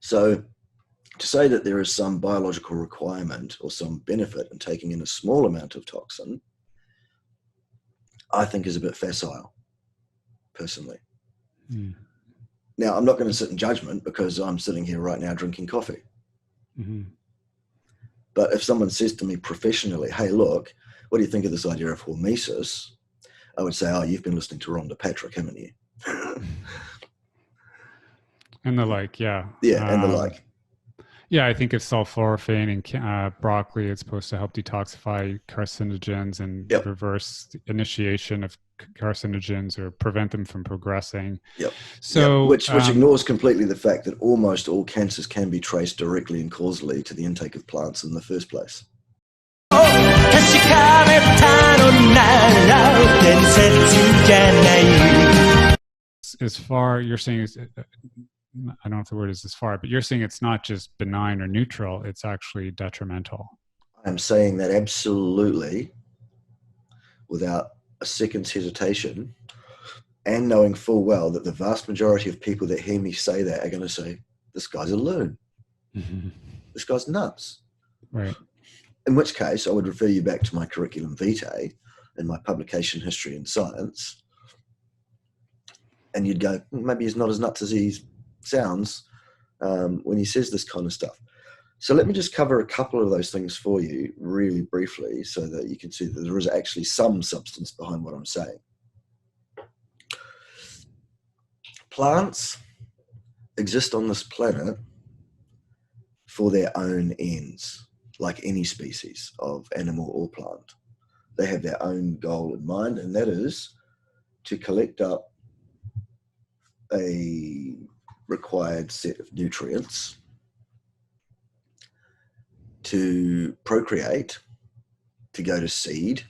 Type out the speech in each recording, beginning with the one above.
So to say that there is some biological requirement or some benefit in taking in a small amount of toxin, I think is a bit facile, personally. Mm. Now, I'm not going to sit in judgment because I'm sitting here right now drinking coffee. Mm-hmm. But if someone says to me professionally, hey, look, what do you think of this idea of hormesis? I would say, oh, you've been listening to Rhonda Patrick, haven't you? And the like, yeah. Yeah, and the like. Yeah, I think it's sulforaphane and broccoli. It's supposed to help detoxify carcinogens and Yep. reverse the initiation of carcinogens or prevent them from progressing. Yep. So, Which ignores completely the fact that almost all cancers can be traced directly and causally to the intake of plants in the first place. As far, you're saying, I don't know if the word is as far, but you're saying it's not just benign or neutral, it's actually detrimental. I'm saying that absolutely without a second's hesitation, and knowing full well that the vast majority of people that hear me say that are going to say, this guy's a loon. Mm-hmm. This guy's nuts. Right. In which case, I would refer you back to my curriculum vitae and my publication history in science. And you'd go, maybe he's not as nuts as he sounds when he says this kind of stuff. So let me just cover a couple of those things for you really briefly so that you can see that there is actually some substance behind what I'm saying. Plants exist on this planet for their own ends, like any species of animal or plant. They have their own goal in mind, and that is to collect up a required set of nutrients to procreate, to go to seed,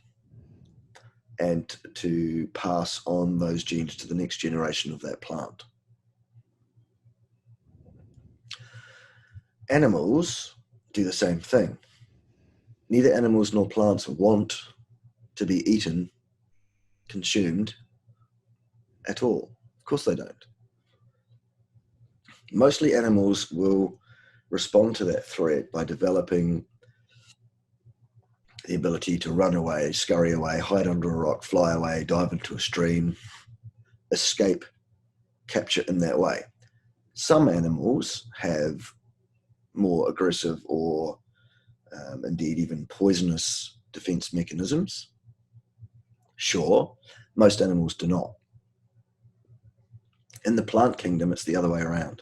and to pass on those genes to the next generation of that plant. Animals do the same thing. Neither animals nor plants want to be eaten, consumed at all. Of course they don't. Mostly animals will respond to that threat by developing the ability to run away, scurry away, hide under a rock, fly away, dive into a stream, escape, capture in that way. Some animals have more aggressive or indeed even poisonous defense mechanisms. Sure, most animals do not. In the plant kingdom, it's the other way around.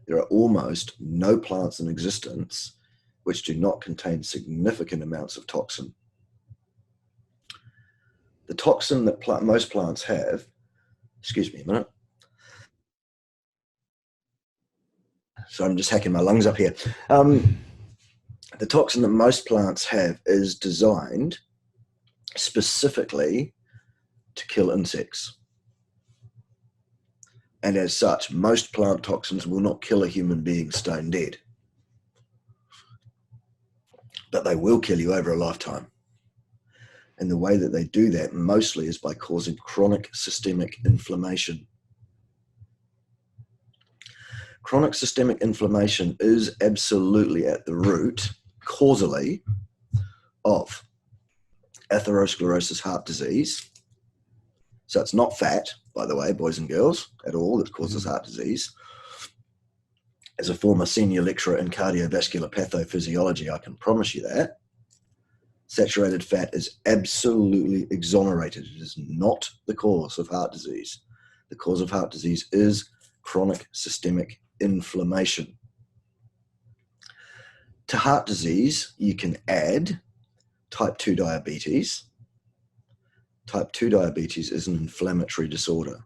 There are almost no plants in existence which do not contain significant amounts of toxin. The toxin that most plants have, excuse me a minute. So I'm just hacking my lungs up here. The toxin that most plants have is designed specifically to kill insects. And as such, most plant toxins will not kill a human being stone dead. But they will kill you over a lifetime. And the way that they do that mostly is by causing chronic systemic inflammation. Chronic systemic inflammation is absolutely at the root, causally, of atherosclerosis heart disease. So it's not fat, by the way, boys and girls, at all, that causes heart disease. As a former senior lecturer in cardiovascular pathophysiology, I can promise you that. Saturated fat is absolutely exonerated. It is not the cause of heart disease. The cause of heart disease is chronic systemic inflammation. To heart disease, you can add type 2 diabetes. Type 2 diabetes is an inflammatory disorder.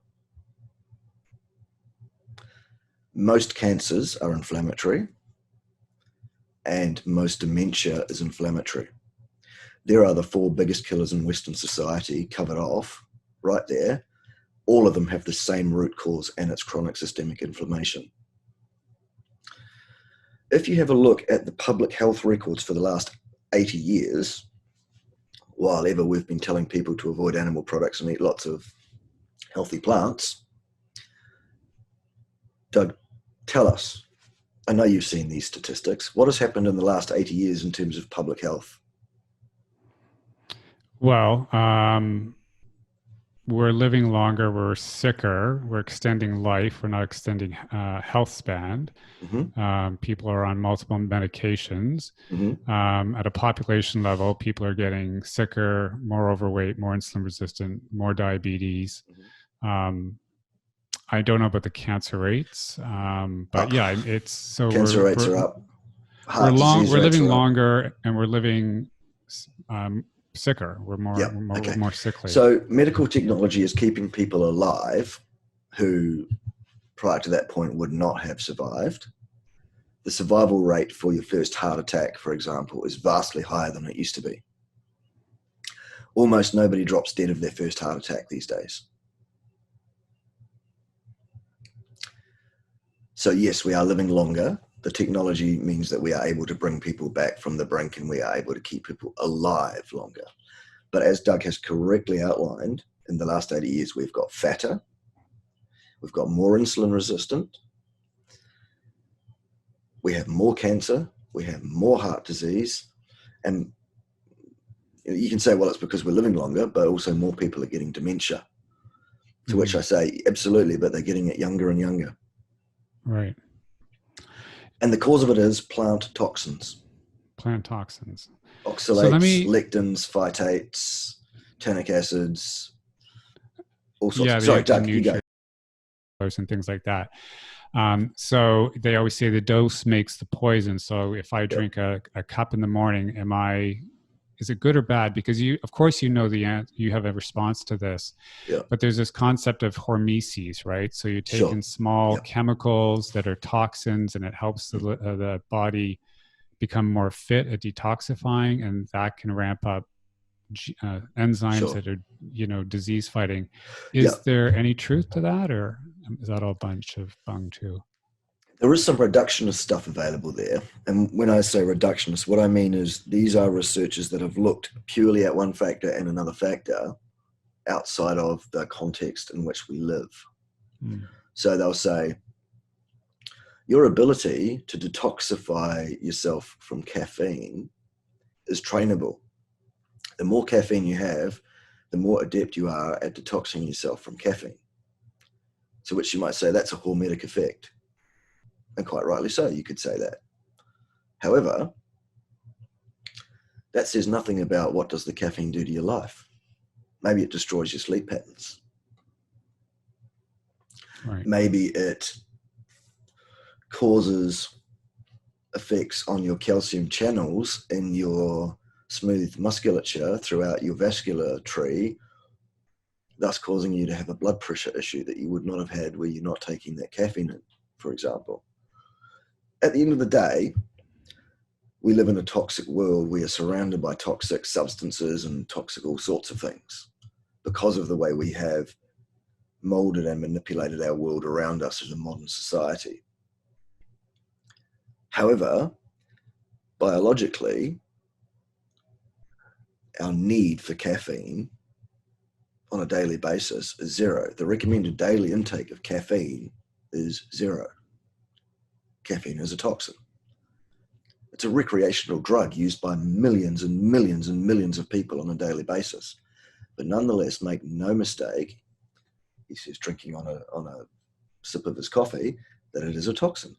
Most cancers are inflammatory, and most dementia is inflammatory. There are the 4 biggest killers in Western society covered off right there. All of them have the same root cause, and it's chronic systemic inflammation. If you have a look at the public health records for the last 80 years, while ever we've been telling people to avoid animal products and eat lots of healthy plants, Doug, tell us, I know you've seen these statistics. What has happened in the last 80 years in terms of public health? Well, we're living longer, we're sicker, we're extending life, we're not extending health span. Mm-hmm. People are on multiple medications. Mm-hmm. At a population level, people are getting sicker, more overweight, more insulin resistant, more diabetes. Um, I don't know about the cancer rates, but Up. yeah, it's so Cancer rates are up. Heart disease we're rates living are up. longer, and we're living sicker. We're Yeah. we're Okay. more sickly. So medical technology is keeping people alive who prior to that point would not have survived. The survival rate for your first heart attack, for example, is vastly higher than it used to be. Almost nobody drops dead of their first heart attack these days. So yes, we are living longer. The technology means that we are able to bring people back from the brink, and we are able to keep people alive longer. But as Doug has correctly outlined, in the last 80 years, we've got fatter, we've got more insulin resistant, we have more cancer, we have more heart disease, and you can say, well, it's because we're living longer, but also more people are getting dementia. To which I say, absolutely, but they're getting it younger and younger. Right. And the cause of it is plant toxins. Plant toxins. Oxalates, lectins, phytates, tannic acids, all sorts. Yeah, Sorry, Doug, you go. And things like that. So they always say the dose makes the poison. So if I drink a cup in the morning, is it good or bad? Because of course, you know you have a response to this. Yeah. But there's this concept of hormesis, right? So you take in small chemicals that are toxins, and it helps the body become more fit at detoxifying, and that can ramp up enzymes that are, disease fighting. Is there any truth to that, or is that all a bunch of bung too? There is some reductionist stuff available there. And when I say reductionist, what I mean is these are researchers that have looked purely at one factor and another factor outside of the context in which we live. So they'll say, your ability to detoxify yourself from caffeine is trainable. The more caffeine you have, the more adept you are at detoxing yourself from caffeine. To which you might say that's a hormetic effect. And quite rightly so, you could say that. However, that says nothing about what does the caffeine do to your life. Maybe it destroys your sleep patterns. Right. Maybe it causes effects on your calcium channels in your smooth musculature throughout your vascular tree, thus causing you to have a blood pressure issue that you would not have had were you not taking that caffeine in, for example. At the end of the day, we live in a toxic world. We are surrounded by toxic substances and toxic all sorts of things because of the way we have molded and manipulated our world around us as a modern society. However, biologically, our need for caffeine on a daily basis is zero. The recommended daily intake of caffeine is zero. Caffeine is a toxin. It's a recreational drug used by millions and millions and millions of people on a daily basis. But nonetheless, make no mistake, he says, drinking on a sip of his coffee, that it is a toxin.